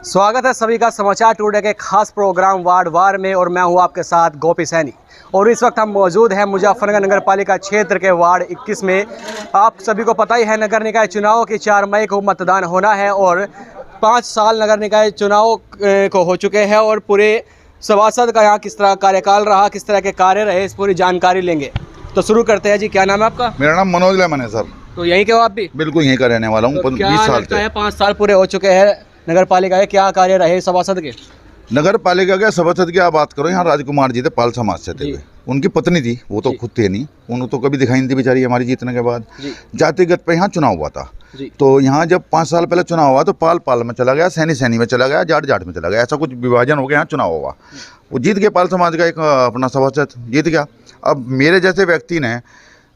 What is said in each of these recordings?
स्वागत है सभी का समाचार टुडे के खास प्रोग्राम वार्ड वार में और मैं हूं आपके साथ गोपी सैनी। और इस वक्त हम मौजूद हैं मुजफ्फरनगर नगर पालिका क्षेत्र के वार्ड 21 में। आप सभी को पता ही है नगर निकाय चुनाव की 4 मई को मतदान होना है और 5 साल नगर निकाय चुनाव को हो चुके हैं और पूरे सभासद का यहाँ किस तरह कार्यकाल रहा, किस तरह के कार्य रहे, इस पूरी जानकारी लेंगे। तो शुरू करते हैं जी। क्या नाम है आपका? मेरा नाम मनोज लेमन है सर। तो यहीं के हो आप भी? बिल्कुल यहीं का रहने वाला हूँ। तो 20 साल से 5 साल पूरे हो चुके हैं नगर पालिका के, क्या कार्य रहे सभासद के? नगर पालिका के सभासद की आप बात करो, यहाँ राजकुमार जी थे, पाल समाज से थे। उनकी पत्नी थी, वो तो खुद थे नहीं, उन्होंने तो कभी दिखाई नहीं थी बेचारी हमारी जीतने के बाद। जातिगत पे यहाँ चुनाव हुआ था। तो यहाँ जब 5 साल पहले चुनाव हुआ तो पाल में चला गया, सैनी में चला गया, जाट में चला गया, ऐसा कुछ विभाजन हो गया, यहाँ चुनाव हुआ। वो जीत गया, पाल समाज का एक अपना सभासद जीत गया। अब मेरे जैसे व्यक्ति ने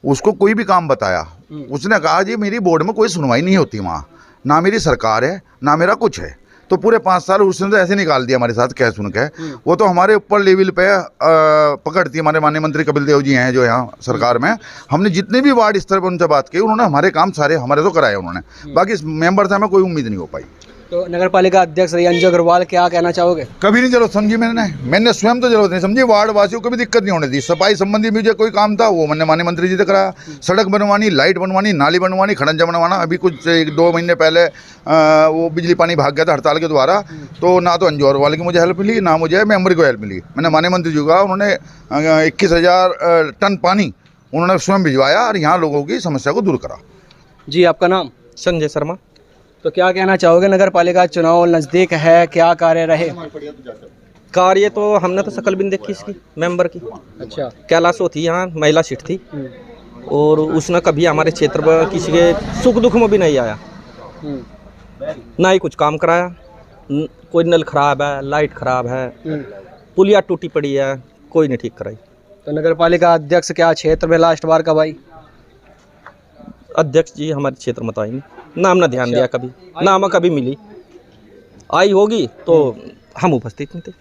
उसको कोई भी काम बताया, उसने कहा जी मेरी बोर्ड में कोई सुनवाई नहीं होती, वहाँ ना मेरी सरकार है ना मेरा कुछ है। तो पूरे 5 साल उसने तो ऐसे निकाल दिया हमारे साथ कह सुन के। वो तो हमारे ऊपर लेवल पे पकड़ती, हमारे माननीय मंत्री कपिल देव जी हैं जो यहाँ सरकार में। हमने जितने भी वार्ड स्तर पर उनसे बात की, उन्होंने हमारे काम सारे हमारे तो कराए उन्होंने। बाकी मेंबर से हमें कोई उम्मीद नहीं हो पाई। तो नगर पालिका अध्यक्ष अंजू अग्रवाल, क्या कहना चाहोगे? कभी नहीं जरूरत समझी मैंने स्वयं तो जरूरत नहीं समझी। वार्ड वासियों को भी दिक्कत नहीं होने दी। सफाई संबंधी मुझे कोई काम था वो मैंने माननीय मंत्री जी से कराया। सड़क बनवानी, लाइट बनवानी, नाली बनवानी, खड़ंजा बनवाना। अभी कुछ 1-2 महीने पहले वो बिजली पानी भाग गया था हड़ताल के द्वारा, तो ना तो अंजू अग्रवाल की मुझे हेल्प मिली ना मुझे मेंबर को हेल्प मिली। मैंने माननीय मंत्री जी का, उन्होंने 21,000 टन पानी उन्होंने स्वयं भिजवाया और यहाँ लोगों की समस्या को दूर करा। जी, आपका नाम? संजय शर्मा। तो क्या कहना चाहोगे, नगर पालिका चुनाव नज़दीक है, क्या कार्य रहे? कार्य तो हमने तो शकल भी नहीं देखी इसकी मेंबर की। अच्छा। कैलाश थी, यहाँ महिला सीट थी और उसने कभी हमारे क्षेत्र में किसी के सुख दुख में भी नहीं आया, ना ही कुछ काम कराया। कोई नल खराब है, लाइट खराब है, पुलिया टूटी पड़ी है, कोई नहीं ठीक कराई। तो नगर पालिका अध्यक्ष क्या क्षेत्र में लास्ट बार कब आई? अध्यक्ष जी हमारे क्षेत्र में तो आई नहीं, ना हमने ध्यान दिया कभी, ना हमें कभी मिली। आई होगी तो हम उपस्थित नहीं थे,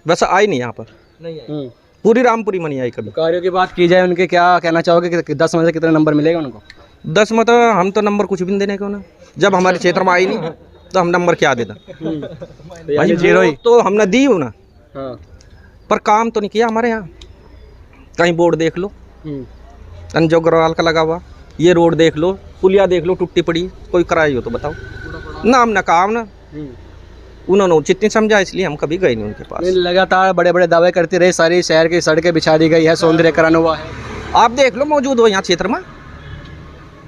वैसे आई नहीं यहाँ पर, पूरी रामपुरी में नहीं आई कभी। कार्यों की बात की जाए उनके, क्या कहना चाहोगे कि 10 में से कितने नंबर मिलेगा उनको? 10 में तो हम तो नंबर कुछ भी नहीं देने को ना, जब हमारे क्षेत्र में आई नहीं तो हम नंबर क्या देना। भाई 0 ही तो हमने दी हो ना, पर काम तो नहीं किया हमारे यहाँ। कहीं बोर्ड देख लो अंजू अग्रवाल का लगा हुआ, ये रोड देख लो, पुलिया देख लो टूटी पड़ी, कोई कराई हो तो बताओ ना। हमने काम ना, उन्होंने उचित नहीं समझा, इसलिए हम कभी गए नहीं उनके पास। लगातार बड़े बड़े दावे करते रहे, सारी शहर की सड़कें बिछा दी गई है, सौंदर्यकरण हुआ है। आप देख लो, मौजूद हो यहाँ क्षेत्र में,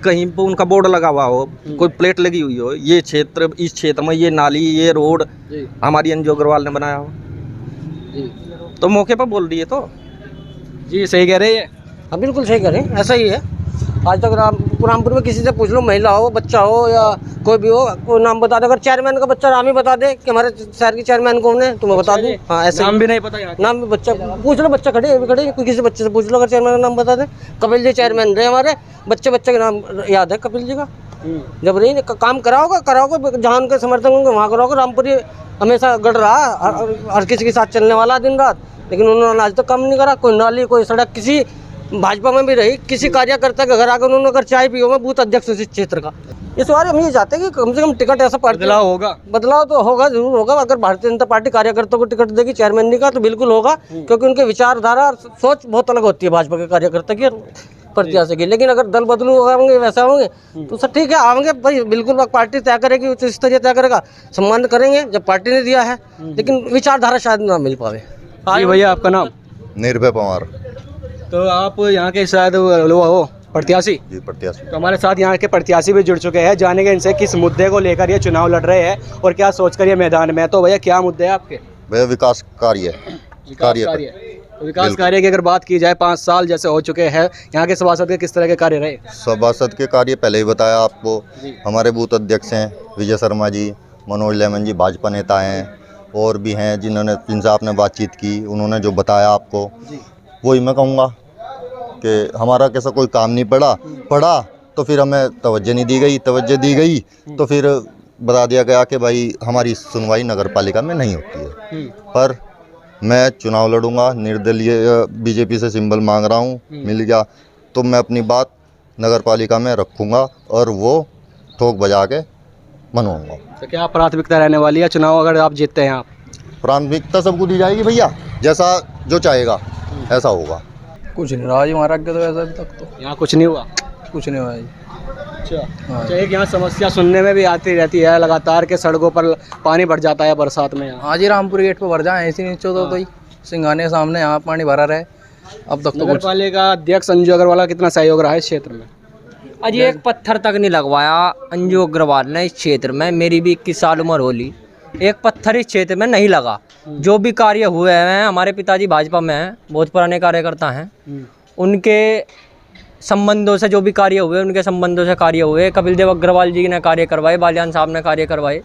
कहीं पर उनका बोर्ड लगा हुआ हो, कोई प्लेट लगी हुई हो, ये क्षेत्र, इस क्षेत्र में ये नाली, ये रोड हमारी अंजू अग्रवाल ने बनाया हो, तो मौके पर बोल रही है। तो जी सही कह रहे हैं। हाँ बिल्कुल सही कह रहे हैं, ऐसा ही है। आज तक रामपुर में किसी से पूछ लो, महिला हो, बच्चा हो या कोई भी हो, कोई नाम बता दे। अगर चेयरमैन का बच्चा नाम ही बता दे कि हमारे शहर की चेयरमैन कौन है, तुम्हें बता दूं। हाँ ऐसे नाम भी नहीं पता यहाँ? नाम बच्चा पूछ लो, बच्चा खड़े कोई किसी बच्चे से पूछ लो, अगर चेयरमैन का नाम बता दे। कपिल जी चेयरमैन रहे हमारे, बच्चे का नाम याद है कपिल जी का। जब नहीं काम कराओगे जहाँ उनके समर्थन होंगे वहाँ कराओगे। रामपुरी हमेशा गढ़ रहा, हर किसी के साथ चलने वाला दिन रात, लेकिन उन्होंने आज तक काम नहीं करा। कोई नाली, कोई सड़क, किसी भाजपा में भी रही, किसी कार्यकर्ता के घर आकर उन्होंने अगर चाय पी हो, मैं बूथ अध्यक्ष इस क्षेत्र का। इस बार हम ये चाहते हैं कि कम से कम टिकट ऐसा बदलाव होगा। बदलाव तो होगा, जरूर होगा। अगर भारतीय जनता पार्टी कार्यकर्ताओं को टिकट देगी चेयरमैन का, तो बिल्कुल होगा, क्योंकि उनके विचारधारा और सोच बहुत अलग होती है भाजपा के कार्यकर्ता की और प्रत्याशी की। लेकिन अगर दल बदलू होंगे, वैसा होंगे तो सर ठीक है, आएंगे भाई, बिल्कुल पार्टी तय करेगी, उच्च स्तरीय तय करेगा, सम्मान करेंगे जब पार्टी ने दिया है, लेकिन विचारधारा शायद ना मिल पावे। जी भैया, आपका नाम? निर्भय पवार। तो आप यहाँ के शायद हो प्रत्याशी? जी प्रत्याशी। तो हमारे साथ यहाँ के प्रत्याशी भी जुड़ चुके हैं, जानेंगे इनसे किस मुद्दे को लेकर ये चुनाव लड़ रहे हैं और क्या सोचकर ये मैदान में। तो भैया क्या मुद्दे हैं आपके? भैया विकास कार्य। तो विकास कार्य की अगर बात की जाए, 5 साल जैसे हो चुके हैं, यहाँ के सभासद के किस तरह के कार्य रहे? सभासद के कार्य पहले ही बताया आपको। हमारे बूथ अध्यक्ष हैं विजय शर्मा जी, मनोज लेमन जी भाजपा नेता हैं, और भी हैं जिनसे आपने बातचीत की, उन्होंने जो बताया आपको वही मैं कहूँगा कि हमारा कैसा कोई काम नहीं पड़ा तो फिर हमें तवज्जो नहीं दी गई, तवज्जो दी गई तो फिर बता दिया गया कि भाई हमारी सुनवाई नगर पालिका में नहीं होती है। पर मैं चुनाव लड़ूंगा, निर्दलीय बीजेपी से सिंबल मांग रहा हूँ, मिल गया तो मैं अपनी बात नगर पालिका में रखूँगा और वो ठोक बजा के बनवाऊंगा। तो क्या प्राथमिकता रहने वाली है चुनाव अगर आप जीतते हैं आप? प्राथमिकता सबको दी जाएगी भैया, जैसा जो चाहेगा ऐसा होगा। कुछ नहीं रहा जी हमारा आगे तो ऐसा अभी तक तो यहाँ कुछ नहीं हुआ? कुछ नहीं हुआ जी। अच्छा, एक यहाँ समस्या सुनने में भी आती रहती है लगातार के सड़कों पर पानी भर जाता है बरसात में। यहाँ हाँ जी, रामपुर गेट पर भर जाए ऐसी नीचे तो ही सिंघाने के सामने यहाँ पानी भरा रहे अब तक तो नगर पालिका अध्यक्ष अंजू अग्रवाल का कितना सहयोग रहा है इस क्षेत्र में? अजी एक पत्थर तक नहीं लगवाया अंजू अग्रवाल ने इस क्षेत्र में। मेरी भी 21 साल उम्र होली, एक पत्थर इस क्षेत्र में नहीं लगा। जो भी कार्य हुए हैं, हमारे पिताजी भाजपा में हैं, बहुत पुराने कार्यकर्ता हैं, उनके संबंधों से जो भी कार्य हुए, उनके संबंधों से कार्य हुए। कपिल देव अग्रवाल जी ने कार्य करवाए, बालियान साहब ने कार्य करवाए,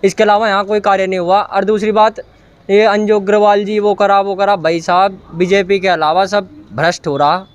इसके अलावा यहाँ कोई कार्य नहीं हुआ। और दूसरी बात, ये अंजू अग्रवाल जी वो करा भाई साहब, बीजेपी के अलावा सब भ्रष्ट हो रहा।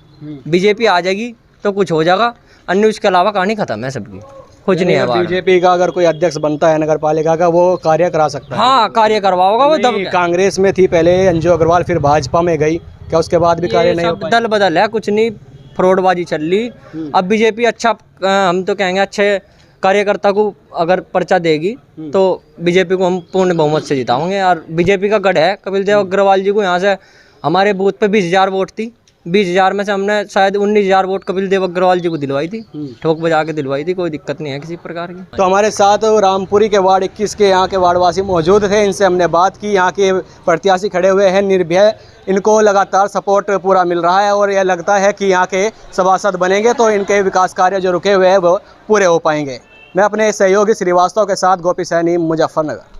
बीजेपी आ जाएगी तो कुछ हो जाएगा, अन्य उसके अलावा कहानी खत्म है सबकी, कुछ नहीं है। बीजेपी का अगर कोई अध्यक्ष बनता है नगर पालिका का, वो कार्य करा सकता है? हाँ, कार्य करवाओगा वो। तब कांग्रेस में थी पहले अंजू अग्रवाल, फिर भाजपा में गई, क्या उसके बाद भी कार्य नहीं हो पाया? दल बदल है, कुछ नहीं, फ्रॉडबाजी चल रही। अब बीजेपी अच्छा, हम तो कहेंगे अच्छे कार्यकर्ता को अगर पर्चा देगी तो बीजेपी को हम पूर्ण बहुमत से जिताएंगे। और बीजेपी का गढ़ है कपिल देव अग्रवाल जी को। यहाँ से हमारे बूथ पे 20,000 वोट थी, 20,000 में से हमने शायद 19,000 वोट कपिल देव अग्रवाल जी को दिलवाई थी, ठोक बजा के दिलवाई थी। कोई दिक्कत नहीं है किसी प्रकार की। तो हमारे साथ रामपुरी के वार्ड 21 के यहाँ के वार्डवासी मौजूद थे, इनसे हमने बात की। यहाँ के प्रत्याशी खड़े हुए हैं निर्भय, इनको लगातार सपोर्ट पूरा मिल रहा है और यह लगता है कि यहाँ के सभासद बनेंगे तो इनके विकास कार्य जो रुके हुए हैं वो पूरे हो पाएंगे। मैं अपने सहयोगी श्रीवास्तव के साथ गोपी सैनी, मुजफ्फरनगर।